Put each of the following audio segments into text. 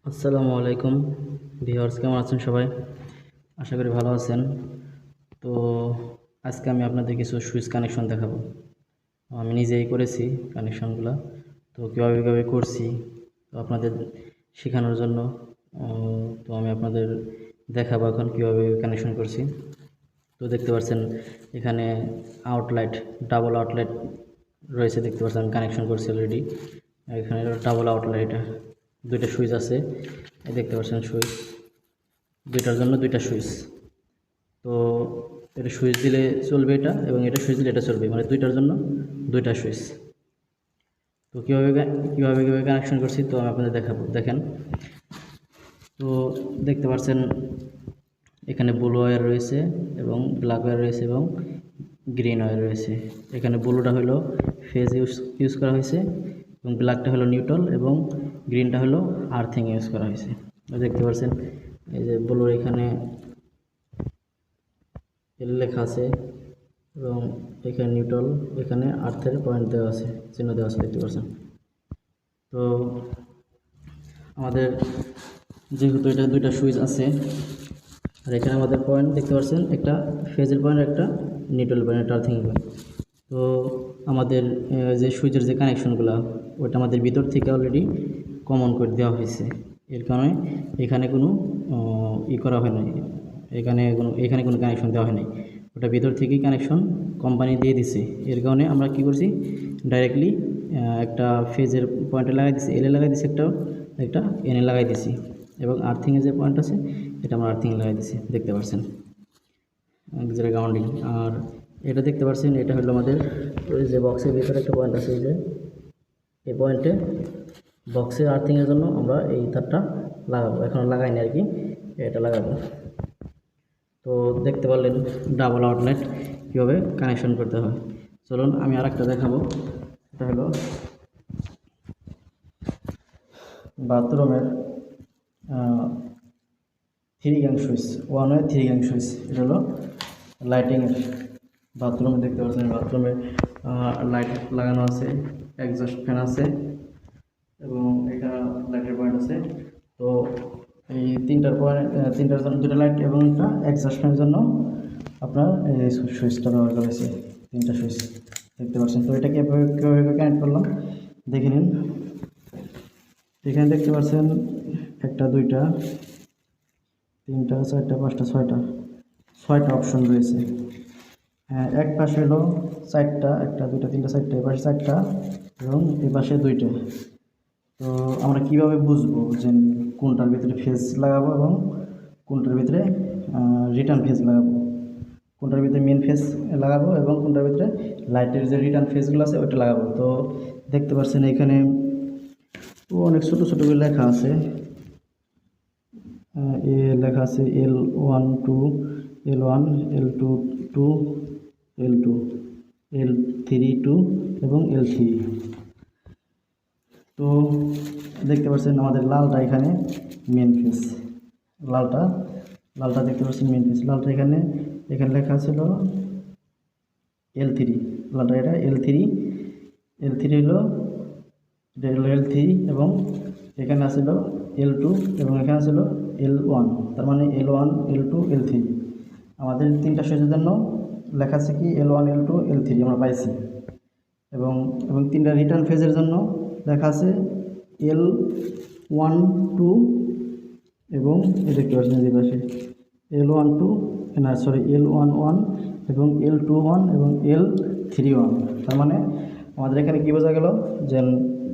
আসসালামু আলাইকুম ভিউয়ার্স, কেমন আছেন সবাই? আশা করি ভালো আছেন। তো আজকে আমি আপনাদের কিছু সুইচ কানেকশন দেখাবো। আমি নিজেই করেছি কানেকশনগুলো। তো কীভাবে করছি তো আপনাদের শেখানোর জন্য তো আমি আপনাদের দেখাবো এখন কীভাবে কানেকশন করছি। তো দেখতে পাচ্ছেন এখানে আউটলাইট, ডাবল আউটলাইট রয়েছে। দেখতে পাচ্ছেন আমি কানেকশন করছি অলরেডি। এখানে ডাবল আউটলাইট, দুইটা সুইচ আছে। এই দেখতে পাচ্ছেন সুইচ, দুইটার জন্য দুইটা সুইচ। তো এটা সুইচ দিলে চলবে এটা, এবং এটা সুইচ দিলে এটা চলবে, মানে দুইটার জন্য দুইটা সুইচ। তো কীভাবে কানেকশন করছি তো আমি আপনাদের দেখাবো। দেখেন, তো দেখতে পাচ্ছেন এখানে ব্লু ওয়্যার রয়েছে এবং ব্ল্যাক ওয়্যার রয়েছে এবং গ্রিন ওয়্যার রয়েছে। এখানে ব্লুটা হলো ফেজ ইউজ করা হয়েছে, এবং ব্ল্যাকটা হলো নিউট্রাল, এবং গ্রিনটা হলো আর্থিং ইউজ করা হয়েছে। দেখতে পাচ্ছেন এই যে ব্লুর এখানে এল লেখা আছে, এবং এখানে নিউট্রাল, এখানে আর্থের পয়েন্ট দেওয়া আছে, চিহ্ন দেওয়া আছে, দেখতে পাচ্ছেন। তো আমাদের যেহেতু এটা দুইটা সুইচ আছে, আর এখানে আমাদের পয়েন্ট দেখতে পাচ্ছেন, একটা ফেজের পয়েন্ট, একটা নিউট্রাল পয়েন্ট, একটা আর্থিং পয়েন্ট। তো আমাদের যে সুইচের যে কানেকশনগুলো, ওটা আমাদের ভিতর থেকে অলরেডি কমন করে দেওয়া হয়েছে। এর কারণে এখানে কোনো করা হয় নাই, এখানে কোনো কানেকশন দেওয়া হয় নাই। ওটা ভিতর থেকেই কানেকশন কোম্পানি দিয়ে দিছে। এর কারণে আমরা কি করছি, ডাইরেক্টলি একটা ফেজের পয়েন্টে লাগাই দিছি, এলে লাগাই দিছি, একটা এনে লাগাই দিছি, এবং আর্থিংয়ে যে পয়েন্ট আছে এটা আমরা আর্থিং লাগাই দিছি। দেখতে পাচ্ছেন যেটা গ্রাউন্ডিং। আর এটা দেখতে পাচ্ছেন, এটা হলো আমাদের ওই যে বক্সের ভিতরে একটা পয়েন্ট আছে, যে এই পয়েন্টে বক্সের আর্থিংয়ের জন্য আমরা এই তারটা লাগাবো। এখন লাগাইনি আর কি, এটা লাগাবো। তো দেখতে পারলেন ডাবল আউটলেট কীভাবে কানেকশন করতে হয়। চলুন আমি আর একটা দেখাবো। এটা হলো বাথরুমের 3 gang switch, 1 way 3 gang switch. এটা হলো লাইটিংয়ের। বাথরুমে দেখতে পাচ্ছেন, বাথরুমে লাইট লাগানো আছে, এক্সস্ট ফ্যান আছে, এবং এখানে লাইটের পয়েন্ট আছে। তো এই তিনটার জন্য দুটো লাইট এবং একটা এক্সস্ট ফ্যানের জন্য আপনার এই সুইচটা ব্যবহার করেছে, 3টা সুইচ দেখতে পাচ্ছেন। তো এটাকে কীভাবে কানেক্ট করলাম দেখে নিন। এখানে দেখতে পাচ্ছেন 1টা 2টা 3টা 4টা 5টা 6টা অপশন রয়েছে। এক পাশে হলো 4টা, 1টা 2টা 3টা 4টা, এই পাশে 4টা, এবং এই পাশে 2টা। তো আমরা কিভাবে বুঝবো যে কোনটার ভিতরে ফেজ লাগাবো এবং কোনটার ভিতরে রিটার্ন ফেজ লাগাবো, কোনটার ভিতরে মেন ফেজ লাগাবো এবং কোনটার ভিতরে লাইটের যে রিটার্ন ফেজগুলো আছে ওইটা লাগাবো। তো দেখতে পাচ্ছেন এখানে অনেক ছোটো ছোটো করে লেখা আছে, লেখা আছে L1 2, L1, L2 2, L2, L3 2 এবং L3। তো দেখতে পাচ্ছেন আমাদের লালটা এখানে মেন ফেজ, লালটা দেখতে পাচ্ছেন মেন ফেজ। লালটা এখানে লেখা ছিল L3, লালটা এটা L3 হলো L3, এবং এখানে আসছিল L2, এবং এখানে ছিল L1, তার মানে L1 L2 L3। আমাদের 3টা সুইচের জন্য লেখা আছে কি L1 L2 L3 আমরা পাইছি, এবং 3টা রিটার্ন ফেজের জন্য লেখা আছে L1 2, এবং এই দেখতে পাচ্ছেন এই পাশে L1 2 না সরি L1 1 এবং L2 1 এবং L3 1। তার মানে আমাদের এখানে কী বোঝা গেল, যে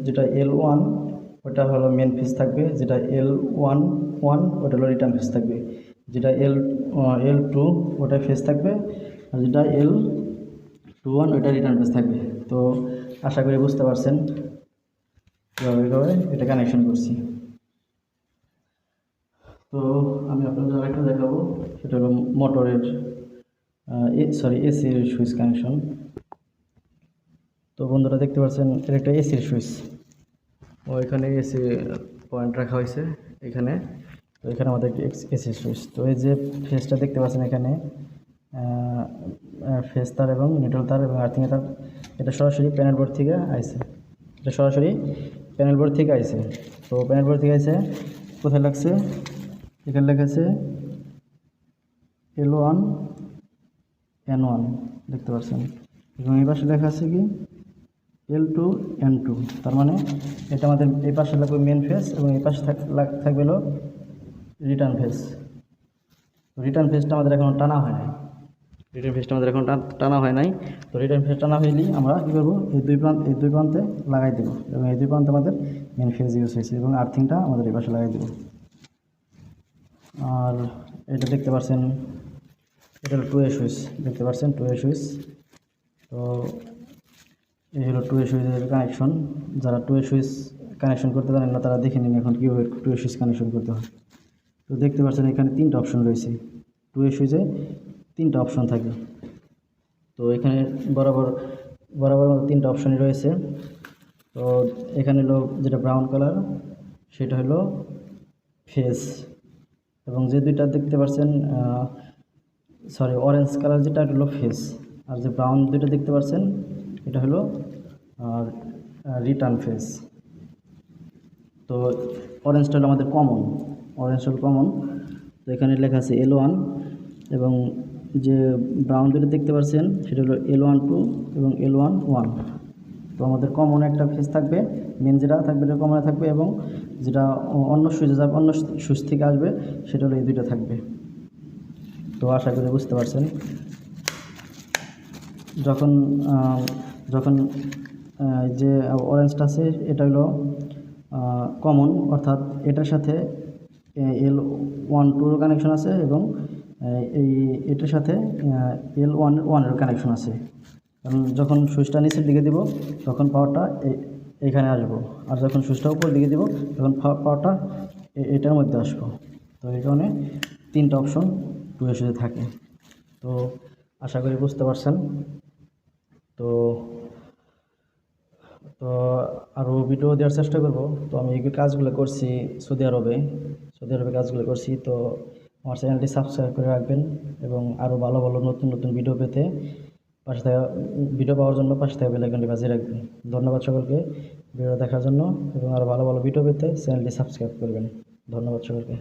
যেটা L1 ওটা হলো মেন ফেজ থাকবে, যেটা L1 1 ওটা হলো রিটার্ন ফেজ থাকবে, যেটা L2 ওটা ফেজ থাকবে, আর যেটা L2 1 ওটা রিটার্ন ফেজ থাকবে। তো আশা করি বুঝতে পারছেন কীভাবে এটা কানেকশন করছি। তো আমি আপনাদের আরেকটা দেখাবো, সেটা হলো মোটরের এসির সুইচ কানেকশন। তো বন্ধুরা দেখতে পাচ্ছেন এটা একটা এসির সুইচ, ও এখানে এসি পয়েন্ট রাখা হয়েছে এখানে। তো এখানে আমাদের এসির সুইচ। তো এই যে ফেজটা দেখতে পাচ্ছেন এখানে ফেজ তার এবং নিউট্রাল তার এবং আর্থিংয়ের তার, এটা সরাসরি প্যানেল বোর্ড থেকে আইছে, তো প্যানেল বোর্ড থেকে আইছে। কোথায় লাগছে? এখানে লেখা আছে L1 N1 দেখতে পাচ্ছেন, এবং এই পাশে লেখা আছে কি L2 N2। তার মানে এটা আমাদের এই পাশে লাগবে মেন ফেজ এবং এই পাশে থাকবে হলো রিটার্ন ফেজ। রিটার্ন ফেজটা আমাদের এখন টানা হয় নাই, টানা হয় নাই। তো রিটার্ন ফেজ টানা হইলেই আমরা কী করবো, এই দুই প্রান্তে লাগাই দেবো, এবং এই দুই প্রান্তে আমাদের মেন ফেজ ইউজ হয়েছে, এবং আর্থিংটা আমাদের এই পাশে লাগাই দেবো। আর এটা দেখতে পাচ্ছেন, এটা হলো 2A সুইচ, দেখতে পাচ্ছেন 2A সুইচ। তো এই হলো 2A সুইচের কানেকশন। যারা 2A সুইচ কানেকশন করতে জানেন না তারা দেখে নিন এখন কীভাবে 2A সুইচ কানেকশন করতে হয়। তো দেখতে পাচ্ছেন এখানে 3টা অপশন রয়েছে, 2A সুইচে 3টা অপশন থাকে। তো এখানে বরাবর 3টা অপশনই রয়েছে। তো এখানে হলো যেটা ব্রাউন কালার সেটা হলো ফেজ, এবং যে দুইটা দেখতে পাচ্ছেন অরেঞ্জ কালার যেটা হলো ফেজ, আর যে ব্রাউন দুইটা দেখতে পাচ্ছেন এটা হলো রিটার্ন ফেজ। তো অরেঞ্জটা হলো আমাদের কমন, তো এখানে লেখা আছে L1, এবং যে ব্রাউন দুটো দেখতে পাচ্ছেন সেটা হলো L12 এবং L11। তো আমাদের কমন একটা ফেজ থাকবে, মেন যেটা থাকবে এটা কমনে থাকবে, এবং যেটা অন্য সুইচে যাবে, অন্য সুইচ থেকে আসবে সেটা হলো এই দুইটা থাকবে। তো আশা করি বুঝতে পারছেন। যখন যে অরেঞ্জটা আছে এটা হলো কমন, অর্থাৎ এটার সাথে L12 কানেকশন আছে, এবং এটার সাথে L11 কানেকশন আছে। কারণ যখন সুইচটা নিচের দিকে দিব তখন পাওয়ারটা এইখানে আসবো, আর যখন সুইচটা উপর দিকে দিব তখন পাওয়ারটা এটার মধ্যে আসবো। তো এই কারণে 3টা অপশন 2A সুইচে থাকে। তো আশা করি বুঝতে পারছেন। তো আরও ভিডিও দেওয়ার চেষ্টা করব। তো আমি এই কাজগুলো করছি সৌদি আরবে কাজগুলো করছি। তো আমার চ্যানেলটি সাবস্ক্রাইব করে রাখবেন, এবং আরও ভালো নতুন ভিডিও পেতে ভিডিও পাওয়ার জন্য পাশে থাকা বেল আইকনটি বাজিয়ে রাখবেন। ধন্যবাদ সকলকে ভিডিও দেখার জন্য, এবং আরও ভালো ভিডিও পেতে চ্যানেলটি সাবস্ক্রাইব করবেন। ধন্যবাদ সকলকে।